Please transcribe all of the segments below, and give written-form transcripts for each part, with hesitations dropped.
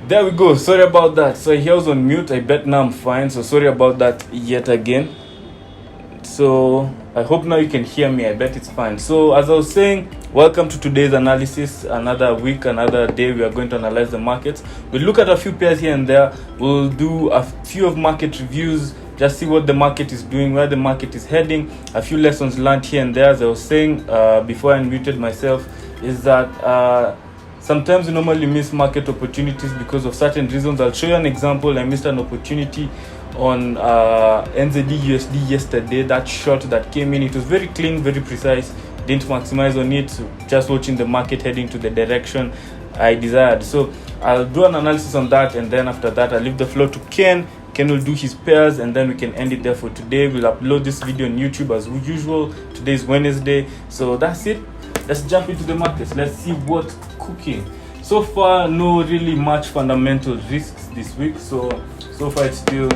There we go. Sorry about that. So he was on mute. I bet now I'm fine. So sorry about that yet again. So I hope now you can hear me. I bet it's fine. So as I was saying, welcome to today's analysis. Another week, another day. We are going to analyze the markets. We'll look at a few pairs here and there. We'll do a few of market reviews. Just see what the market is doing, where the market is heading. A few lessons learned here and there. As I was saying before I unmuted myself, is that sometimes you normally miss market opportunities because of certain reasons. I'll show you an example. I missed an opportunity on NZD USD yesterday. That short that came in, it was very clean, very precise. Didn't maximize on it, so just watching the market heading to the direction I desired. So I'll do an analysis on that, and then after that I'll leave the floor to Ken. Ken will do his pairs, and then we can end it there for today. We'll upload this video on YouTube as usual. Today is Wednesday, so that's it. Let's jump into the markets. Let's see what's cooking. So far, no really much fundamental risks this week. So far it's still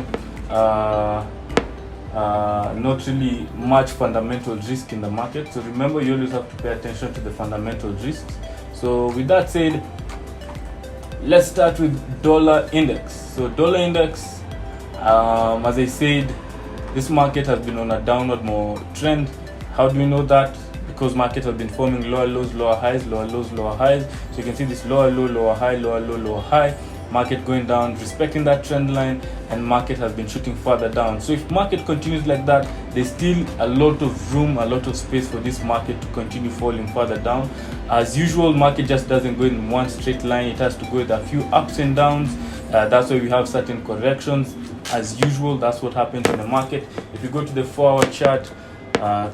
not really much fundamental risk in the market. So remember, you always have to pay attention to the fundamental risks. So with that said, let's start with dollar index. So dollar index, as I said, this market has been on a downward more trend. How do we know that? Because markets have been forming lower lows, lower highs, lower lows, lower highs. So you can see this lower low, lower high, lower low, lower high. Market going down, respecting that trend line, and market has been shooting further down. So if market continues like that, there's still a lot of room, a lot of space for this market to continue falling further down. As usual, market just doesn't go in one straight line. It has to go with a few ups and downs. That's why we have certain corrections. As usual, that's what happens in the market. If you go to the 4-hour chart,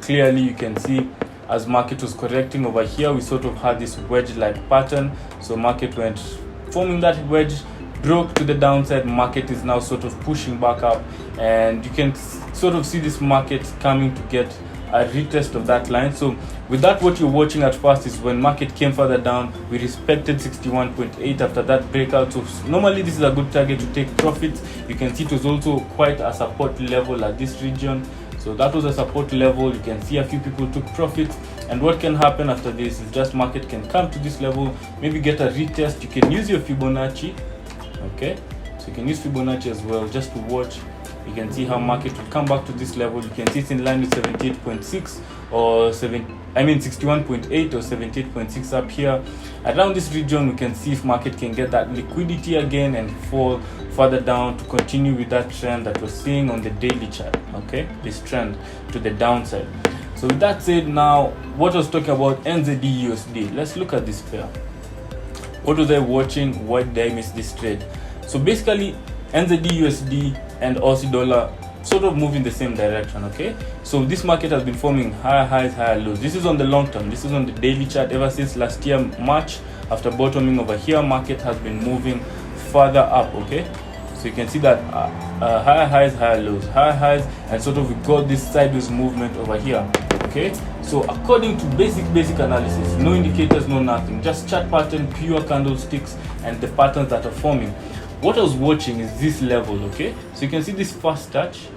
clearly you can see as market was correcting over here, we sort of had this wedge-like pattern. So market went forming that wedge, broke to the downside. Market is now sort of pushing back up, and you can sort of see this market coming to get a retest of that line. So with that, what you're watching at first is when market came further down, we respected 61.8 after that breakout. So normally this is a good target to take profits. You can see it was also quite a support level at this region. So that was a support level. You can see a few people took profits, and what can happen after this is just market can come to this level, maybe get a retest. You can use your Fibonacci, okay? So you can use Fibonacci as well just to watch. You can see how market will come back to this level. You can see it's in line with 78.6 or 61.8 or 78.6 up here. Around this region, we can see if market can get that liquidity again and fall further down to continue with that trend that we're seeing on the daily chart, okay? This trend to the downside. So with that said, now what I was talking about, NZD USD. Let's look at this pair. What was I watching? Why did I miss this trade? So basically, NZD USD and Aussie dollar sort of move in the same direction, okay? So this market has been forming higher highs, higher lows. This is on the long term. This is on the daily chart ever since last year March. After bottoming over here, market has been moving further up, okay? So you can see that higher highs, higher lows, higher highs, and sort of we got this sideways movement over here, okay? So according to basic analysis, no indicators, no nothing, just chart pattern, pure candlesticks, and the patterns that are forming. What I was watching is this level, okay? So you can see this first touch,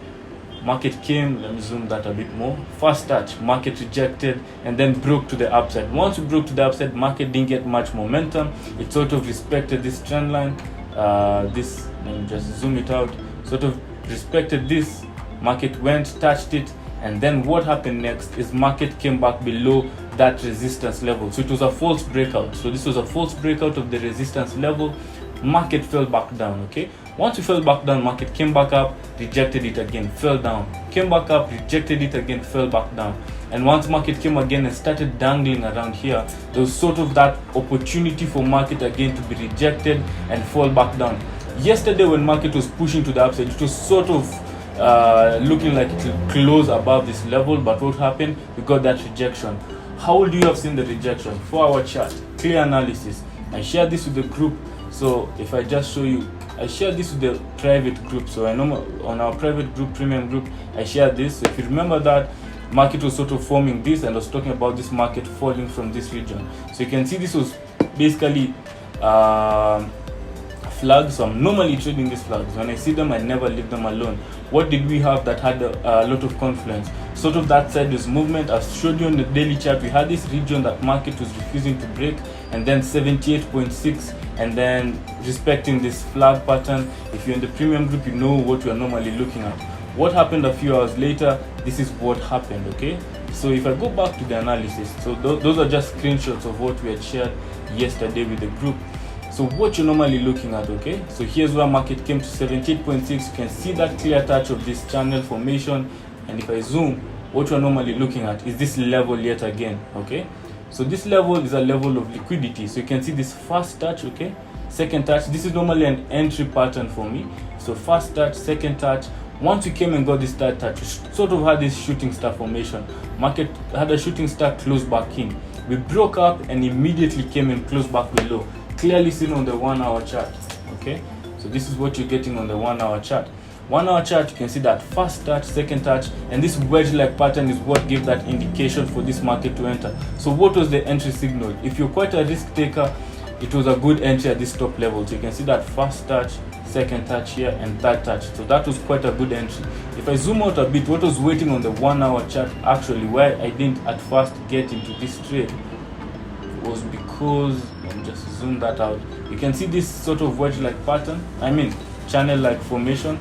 market came, let me zoom that a bit more. First touch, market rejected and then broke to the upside. Once we broke to the upside, market didn't get much momentum. It sort of respected this trend line. Let me just zoom it out. Sort of respected this. Market went, touched it, and then what happened next is market came back below that resistance level. So it was a false breakout. So this was a false breakout of the resistance level. Market fell back down, okay? Once you fell back down, market came back up, rejected it again, fell down, came back up, rejected it again, fell back down. And once market came again and started dangling around here, there was sort of that opportunity for market again to be rejected and fall back down. Yesterday when market was pushing to the upside, it was sort of looking like it will close above this level, but what happened? We got that rejection. How would you have seen the rejection? 4-hour chart, clear analysis. I shared this with the group. So if I just show you, I shared this with the private group. So I know on our private group, premium group, I shared this. So if you remember that, market was sort of forming this, and I was talking about this market falling from this region. So you can see this was basically flags. So I'm normally trading these flags. When I see them, I never leave them alone. What did we have that had a lot of confluence? Sort of that sideways movement. I've showed you on the daily chart, we had this region that market was refusing to break. and then 78.6, and then respecting this flag pattern. If you're in the premium group, you know what we are normally looking at. What happened a few hours later, this is what happened, okay? So if I go back to the analysis, so those are just screenshots of what we had shared yesterday with the group. So what you're normally looking at, okay? So here's where market came to 78.6. You can see that clear touch of this channel formation. And if I zoom, what you're normally looking at is this level yet again, okay? So this level is a level of liquidity. So you can see this first touch, okay? Second touch. This is normally an entry pattern for me. So first touch, second touch. Once you came and got this third touch, you sort of had this shooting star formation. Market had a shooting star close back in. We broke up and immediately came and closed back below. Clearly seen on the 1 hour chart, okay? So this is what you're getting on the 1 hour chart. 1 hour chart, you can see that first touch, second touch, and this wedge-like pattern is what gave that indication for this market to enter. So what was the entry signal? If you're quite a risk taker, it was a good entry at this top level. So you can see that first touch, second touch here, and third touch. So that was quite a good entry. If I zoom out a bit, what was waiting on the 1 hour chart, actually why I didn't at first get into this trade, was because, let me just zoom that out. You can see this sort of wedge-like pattern, channel-like formation,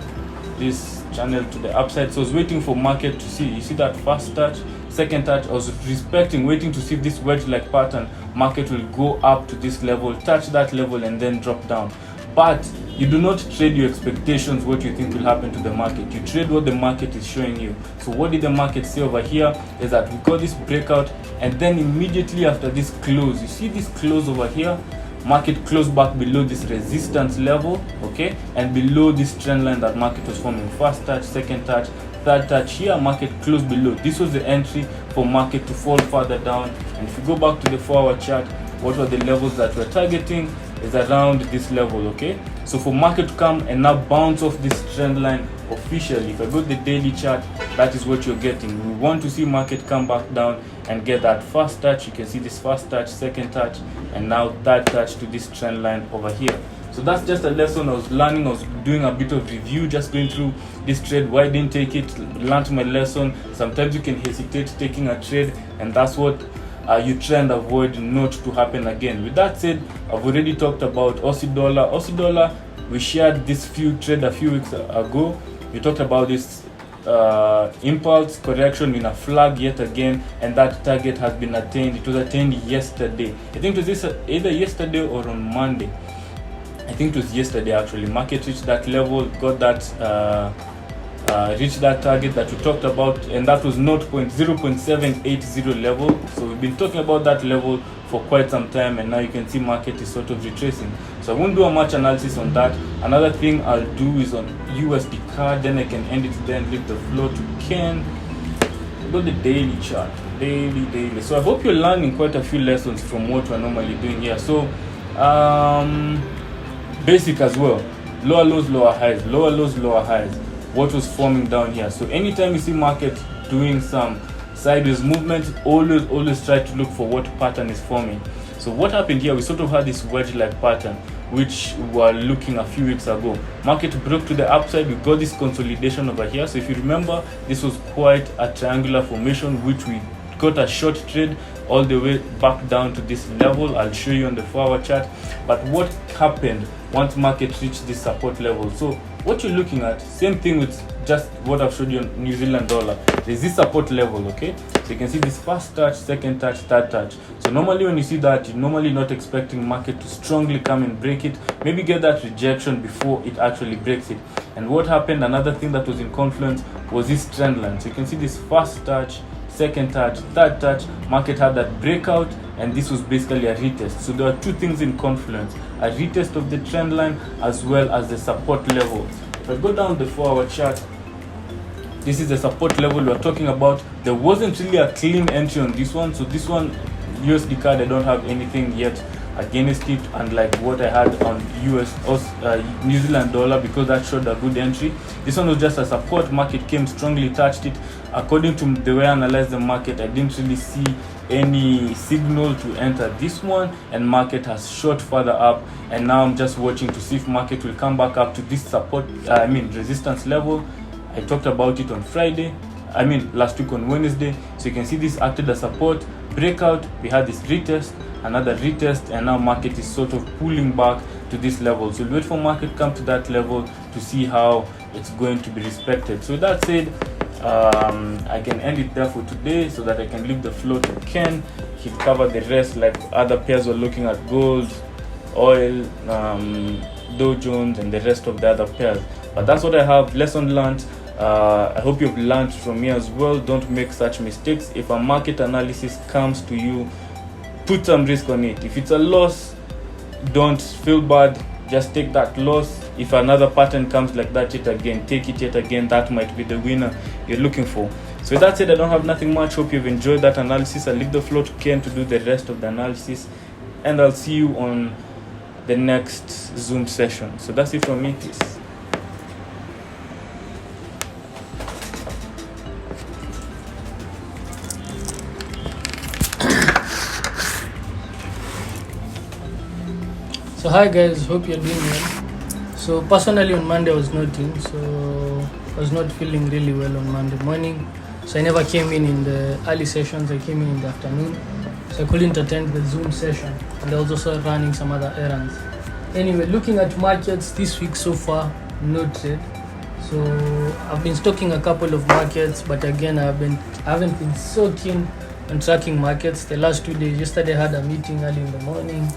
this channel to the upside. So I was waiting for market to see, you see that first touch, second touch. I was waiting to see if this wedge-like pattern, market will go up to this level, touch that level, and then drop down. But you do not trade your expectations, what you think will happen to the market. You trade what the market is showing you. So what did the market say over here is that we got this breakout, and then immediately after this close, you see this close over here, market closed back below this resistance level, okay, and below this trend line that market was forming. First touch, second touch, third touch. Here market closed below. This was the entry for market to fall further down. And if you go back to the 4 hour chart, what were the levels that we're targeting is around this level, okay? So for market to come and now bounce off this trend line officially, if I go to the daily chart, that is what you're getting. We want to see market come back down and get that first touch. You can see this first touch, second touch, and now third touch to this trend line over here. So that's just a lesson I was learning. I was doing a bit of review, just going through this trade, why I didn't take it, learned my lesson. Sometimes you can hesitate taking a trade, and that's what you try and avoid not to happen again. With that said, I've already talked about Aussie dollar. Aussie dollar, we shared this trade a few weeks ago. We talked about this impulse correction in a flag yet again, and that target has been attained. It was attained yesterday. I think it was either yesterday or on Monday. I think it was yesterday actually. Market reached that level, got that reach that target that we talked about, and that was 0.780 level. So we've been talking about that level for quite some time, and now you can see market is sort of retracing. So I won't do much analysis on that. Another thing I'll do is on USD card, then I can end it there and leave the floor to Ken. Go the daily chart, daily. So I hope you're learning quite a few lessons from what we're normally doing here. So basic as well, lower lows, lower highs, lower lows, lower highs. What was forming down here. So anytime you see market doing some sideways movement, always try to look for what pattern is forming. So what happened here, we sort of had this wedge-like pattern which we were looking a few weeks ago. Market broke to the upside, we got this consolidation over here. So if you remember, this was quite a triangular formation which we got a short trade all the way back down to this level. I'll show you on the 4 hour chart. But what happened once market reached this support level? So what you're looking at, same thing with just what I've showed you on New Zealand dollar. There's this support level, okay? So you can see this first touch, second touch, third touch. So normally when you see that, you're normally not expecting market to strongly come and break it. Maybe get that rejection before it actually breaks it. And what happened, another thing that was in confluence was this trend line. So you can see this first touch, second touch, third touch. Market had that breakout, and this was basically a retest. So there are two things in confluence: a retest of the trend line as well as the support level. If I go down the 4 hour chart, this is the support level we're talking about. There wasn't really a clean entry on this one. So this one, USD card, I don't have anything yet against it, unlike what I had on New Zealand dollar, because that showed a good entry. This one was just a support. Market came strongly, touched it. According to the way I analyzed the market, I didn't really see any signal to enter this one, and market has shot further up, and now I'm just watching to see if market will come back up to this support resistance level. I talked about it on Friday. last week on Wednesday. So you can see this acted as support, breakout, we had this retest, another retest, and now market is sort of pulling back to this level. So we'll wait for market come to that level to see how it's going to be respected. So that said, I can end it there for today so that I can leave the floor to Ken. He'll cover the rest, like other pairs we're looking at: gold, oil, Dow Jones, and the rest of the other pairs. But that's what I have. Lesson learned. I hope you've learned from me as well. Don't make such mistakes. If a market analysis comes to you, put some risk on it. If it's a loss, don't feel bad. Just take that loss. If another pattern comes like that yet again, take it yet again. That might be the winner you're looking for. So that's it. I don't have nothing much. Hope you've enjoyed that analysis. I'll leave the floor to Ken to do the rest of the analysis, and I'll see you on the next Zoom session. So that's it from me. Peace. So hi guys, hope you're doing well. So personally on Monday I was not in, so I was not feeling really well on Monday morning. So I never came in the early sessions, I came in the afternoon. So I couldn't attend the Zoom session, and I was also running some other errands. Anyway, looking at markets this week so far, no trade. So I've been stocking a couple of markets, but again I haven't been so keen on tracking markets the last 2 days. Yesterday I had a meeting early in the morning,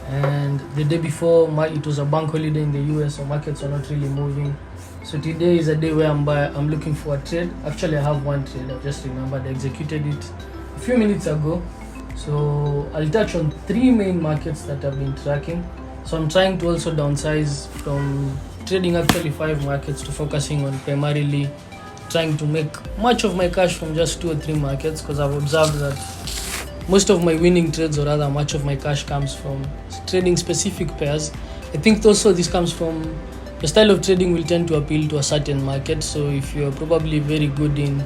and the day before it was a bank holiday in the US, so markets are not really moving. So today is a day where I'm looking for a trade. Actually I have one trade, I just remembered I executed it a few minutes ago. So I'll touch on 3 main markets that I've been tracking. So I'm trying to also downsize from trading actually 5 markets to focusing on primarily trying to make much of my cash from just 2 or 3 markets, because I've observed that most of my winning trades, or rather much of my cash, comes from trading specific pairs. I think also this comes from the style of trading will tend to appeal to a certain market. So if you're probably very good in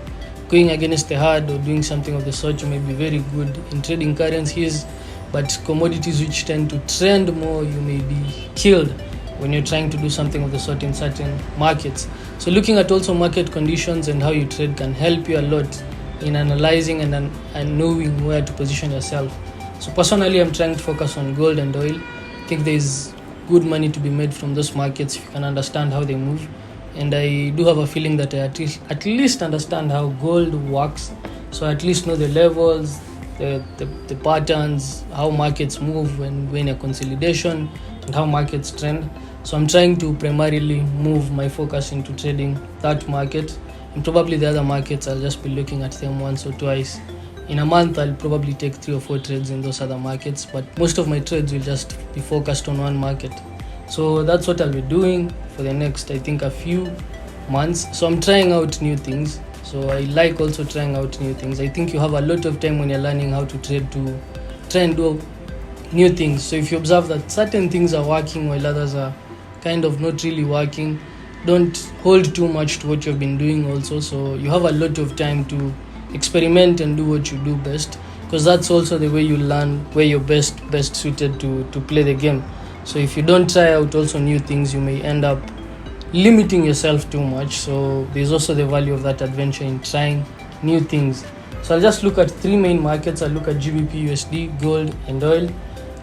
going against the herd or doing something of the sort, you may be very good in trading currencies, but commodities which tend to trend more, you may be killed when you're trying to do something of the sort in certain markets. So looking at also market conditions and how you trade can help you a lot in analyzing and knowing where to position yourself. So personally, I'm trying to focus on gold and oil. I think there's good money to be made from those markets if you can understand how they move. And I do have a feeling that I at least understand how gold works. So I at least know the levels, the patterns, how markets move when a consolidation, and how markets trend. So I'm trying to primarily move my focus into trading that market. And probably the other markets, I'll just be looking at them once or twice. In a month, I'll probably take 3 or 4 trades in those other markets, but most of my trades will just be focused on one market. So that's what I'll be doing for the next, I think, a few months. So I'm trying out new things. So I like also trying out new things. I think you have a lot of time when you're learning how to trade to try and do new things. So if you observe that certain things are working while others are kind of not really working, don't hold too much to what you've been doing also. So you have a lot of time to experiment and do what you do best, because that's also the way you learn where you're best suited to play the game. So if you don't try out also new things, you may end up limiting yourself too much. So there's also the value of that adventure in trying new things. So I'll just look at 3 main markets. I'll look at GBP, USD, gold, and oil.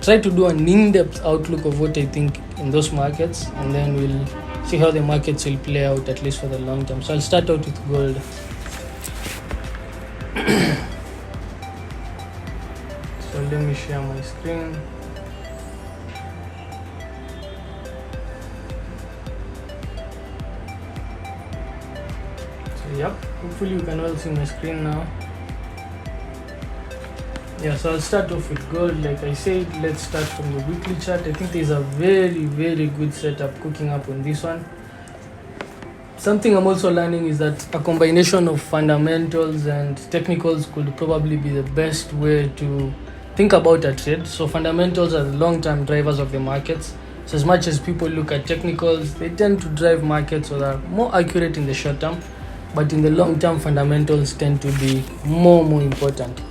Try to do an in-depth outlook of what I think in those markets, and then we'll see how the markets will play out, at least for the long term. So I'll start out with gold. So let me share my screen. So yep, hopefully you can all see my screen now. Yeah, so I'll start off with gold. Like I said, let's start from the weekly chart. I think there's a very good setup cooking up on this one. Something I'm also learning is that a combination of fundamentals and technicals could probably be the best way to think about a trade. So fundamentals are the long-term drivers of the markets. So as much as people look at technicals, they tend to drive markets, so they're more accurate in the short term, but in the long term, fundamentals tend to be more important.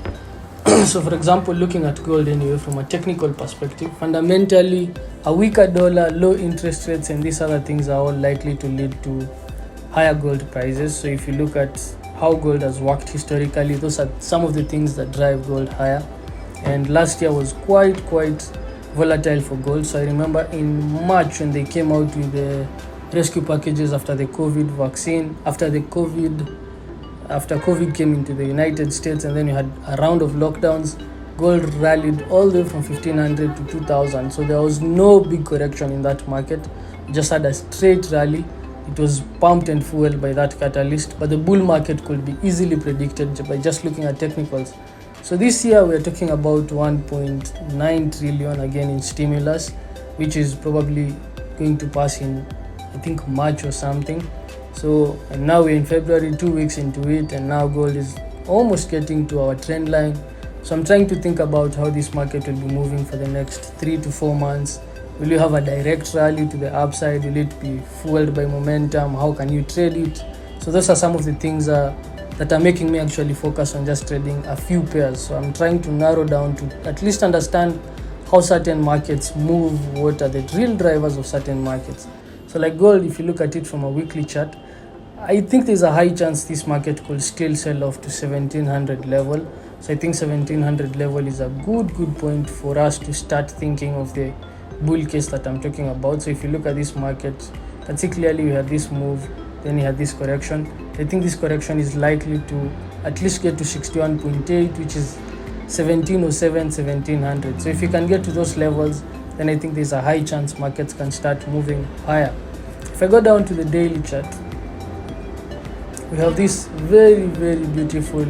So for example, looking at gold anyway from a technical perspective, fundamentally a weaker dollar, low interest rates, and these other things are all likely to lead to higher gold prices. So if you look at how gold has worked historically. Those are some of the things that drive gold higher. And last year was quite volatile for gold. So I remember in March when they came out with the rescue packages after the COVID vaccine, after COVID came into the United States, and then you had a round of lockdowns, gold rallied all the way from 1500 to 2000. So there was no big correction in that market. We just had a straight rally. It was pumped and fueled by that catalyst, but the bull market could be easily predicted by just looking at technicals. So this year we're talking about 1.9 trillion again in stimulus, which is probably going to pass in, I think, March or something. So, and now we're in February, 2 weeks into it, and now gold is almost getting to our trend line. So I'm trying to think about how this market will be moving for the next 3 to 4 months. Will you have a direct rally to the upside? Will it be fueled by momentum? How can you trade it? So those are some of the things that are making me actually focus on just trading a few pairs. So I'm trying to narrow down to at least understand how certain markets move, what are the real drivers of certain markets. So like gold, if you look at it from a weekly chart, I think there's a high chance this market could still sell off to 1700 level. So I think 1700 level is a good point for us to start thinking of the bull case that I'm talking about. So if you look at this market, particularly we had this move, then you had this correction. I think this correction is likely to at least get to 61.8, which is 1707, 1700. So if you can get to those levels, then I think there's a high chance markets can start moving higher. If I go down to the daily chart, we have this very beautiful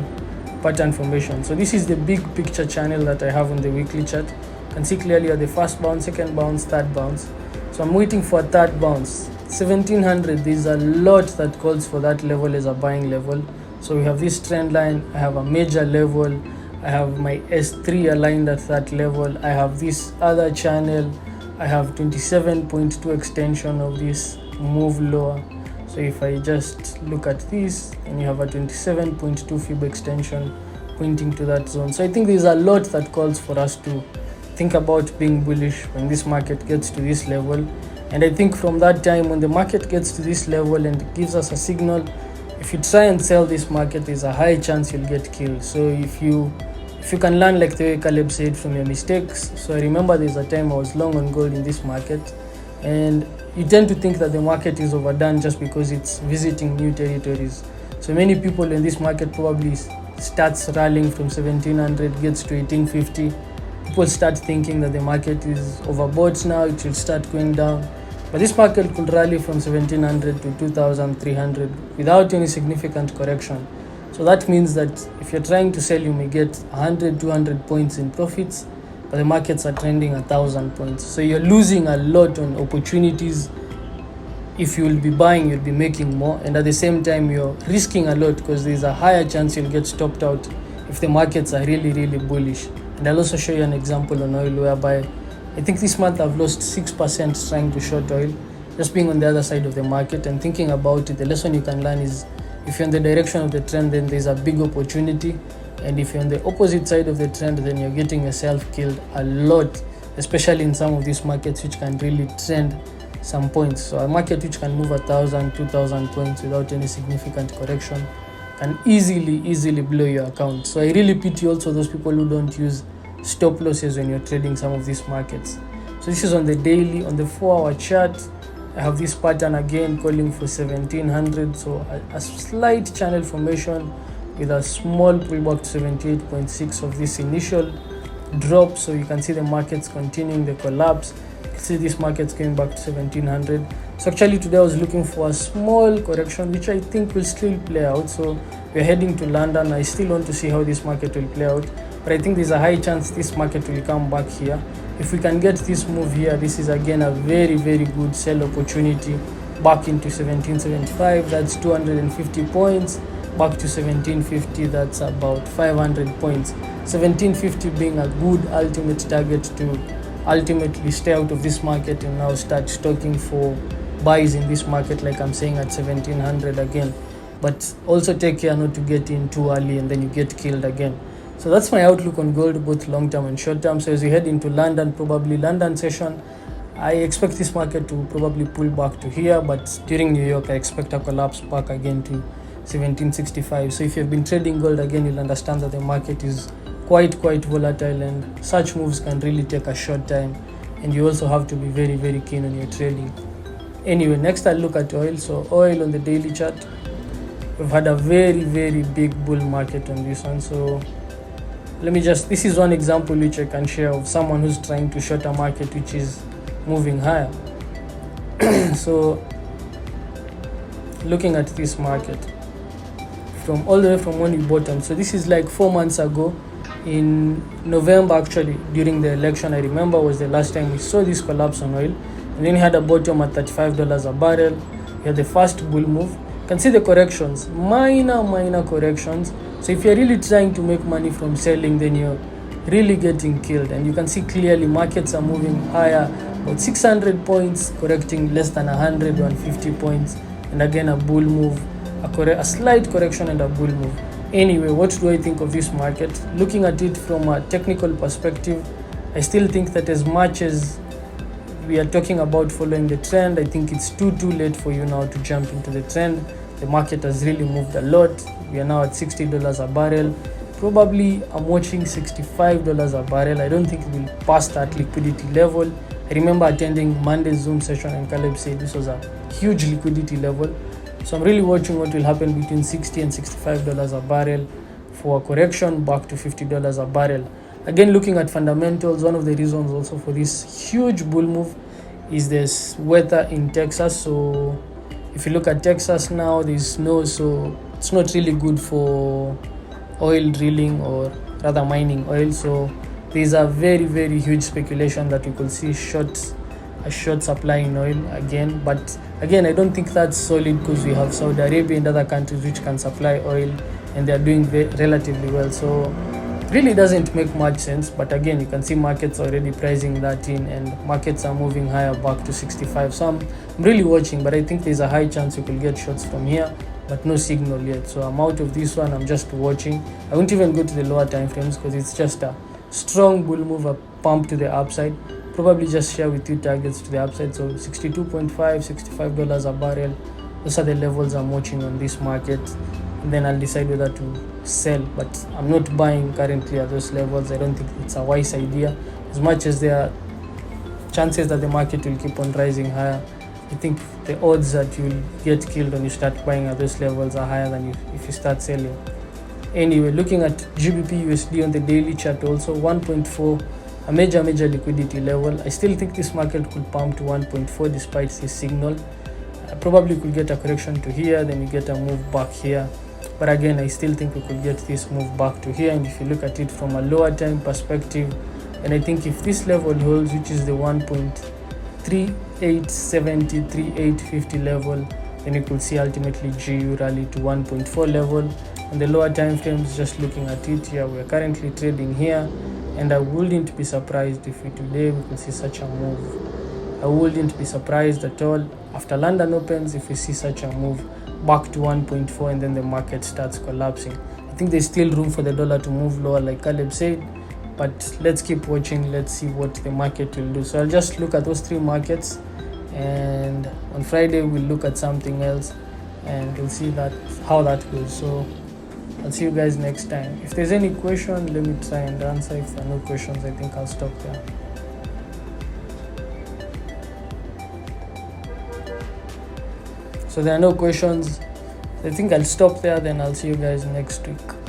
pattern formation. So this is the big picture channel that I have on the weekly chart. You can see clearly the first bounce, second bounce, third bounce. So I'm waiting for a third bounce. 1700, there's a lot that calls for that level as a buying level. So we have this trend line, I have a major level, I have my S3 aligned at that level, I have this other channel, I have 27.2 extension of this move lower. So if I just look at this, and you have a 27.2 fib extension pointing to that zone. So I think there's a lot that calls for us to think about being bullish when this market gets to this level. And I think from that time, when the market gets to this level and it gives us a signal, if you try and sell this market, there's a high chance you'll get killed. So if you can learn, like the way Caleb said, from your mistakes. So I remember there's a time I was long on gold in this market, and you tend to think that the market is overdone just because it's visiting new territories. So many people in this market probably starts rallying from 1700, gets to 1850. People start thinking that the market is overbought now, it will start going down. But this market could rally from 1700 to 2300 without any significant correction. So that means that if you're trying to sell, you may get 100, 200 points in profits, but the markets are trending 1,000 points. So you're losing a lot on opportunities. If you will be buying, you'll be making more, and at the same time you're risking a lot because there's a higher chance you'll get stopped out if the markets are really bullish. And I'll also show you an example on oil whereby I think this month I've lost 6% trying to short oil, just being on the other side of the market and thinking about it. The lesson you can learn is if you're in the direction of the trend, then there's a big opportunity. And if you're on the opposite side of the trend, then you're getting yourself killed a lot, especially in some of these markets which can really trend some points. So a market which can move 1,000, 2,000 points without any significant correction can easily blow your account. So I really pity also those people who don't use stop losses when you're trading some of these markets. So this is on the daily. On the 4-hour chart, I have this pattern again calling for 1700. So a slight channel formation with a small pullback to 78.6 of this initial drop. So you can see the markets continuing the collapse. You can see this market's going back to 1700. So actually today I was looking for a small correction, which I think will still play out. So we're heading to London. I still want to see how this market will play out, but I think there's a high chance this market will come back here. If we can get this move here, this is again a very good sell opportunity back into 1775. That's 250 points. Back to 1750, that's about 500 points. 1750 being a good ultimate target to ultimately stay out of this market and now start stocking for buys in this market, like I'm saying, at 1700 again. But also take care not to get in too early and then you get killed again. So that's my outlook on gold, both long term and short term. So as we head into London, probably London session, I expect this market to probably pull back to here, but during New York I expect a collapse back again to 1765. So if you've been trading gold, again, you'll understand that the market is quite volatile, and such moves can really take a short time, and you also have to be very keen on your trading. Anyway, next I'll look at oil. So oil on the daily chart, we've had a very big bull market on this one. So this is one example which I can share of someone who's trying to short a market which is moving higher. So looking at this market from all the way from when we bottom, so this is like 4 months ago in November, actually during the election. I remember was the last time we saw this collapse on oil, and then we had a bottom at $35 a barrel. We had the first bull move. You can see the corrections, minor corrections. So if you're really trying to make money from selling, then you're really getting killed. And you can see clearly markets are moving higher, about 600 points, correcting less than 150 points, and again a bull move, a slight correction and a bull move. Anyway, what do I think of this market? Looking at it from a technical perspective, I still think that as much as we are talking about following the trend, I think it's too late for you now to jump into the trend. The market has really moved a lot. We are now at $60 a barrel. Probably I'm watching $65 a barrel. I don't think we'll pass that liquidity level. I remember attending Monday's Zoom session and Caleb said this was a huge liquidity level. So I'm really watching what will happen between $60 and $65 a barrel for a correction back to $50 a barrel. Again, looking at fundamentals, one of the reasons also for this huge bull move is this weather in Texas. So if you look at Texas now, there's snow, so it's not really good for oil drilling, or rather mining oil. So there's a very huge speculation that we could see a short supply in oil again. But again, I don't think that's solid, because we have Saudi Arabia and other countries which can supply oil, and they're doing relatively well. So really doesn't make much sense. But again, you can see markets already pricing that in, and markets are moving higher back to 65. So I'm really watching, but I think there's a high chance you could get shots from here, but no signal yet. So I'm out of this one. I'm just watching. I won't even go to the lower time frames, because it's just a strong bull move, a pump to the upside. Probably just share with you targets to the upside. So 62.5, $65 a barrel, those are the levels I'm watching on this market, and then I'll decide whether to sell. But I'm not buying currently at those levels. I don't think it's a wise idea. As much as there are chances that the market will keep on rising higher, I think the odds that you'll get killed when you start buying at those levels are higher than if you start selling. Anyway, looking at GBP USD on the daily chart also, 1.4, a major liquidity level. I still think this market could pump to 1.4 despite this signal. Probably could get a correction to here, then you get a move back here. But again, I still think we could get this move back to here. And if you look at it from a lower time perspective, and I think if this level holds, which is the 1.3870, 3850 level, then you could see ultimately GU rally to 1.4 level. On the lower time frames, just looking at it here, we're currently trading here, and I wouldn't be surprised if today we could see such a move. I wouldn't be surprised at all after London opens if we see such a move back to 1.4, and then the market starts collapsing. I think there's still room for the dollar to move lower, like Caleb said, but let's keep watching. Let's see what the market will do. So I'll just look at those three markets, and on Friday we'll look at something else, and we'll see how that goes. So I'll see you guys next time. If there's any question, let me try and answer. If there are no questions, I think I'll stop there. So there are no questions. I think I'll stop there, then I'll see you guys next week.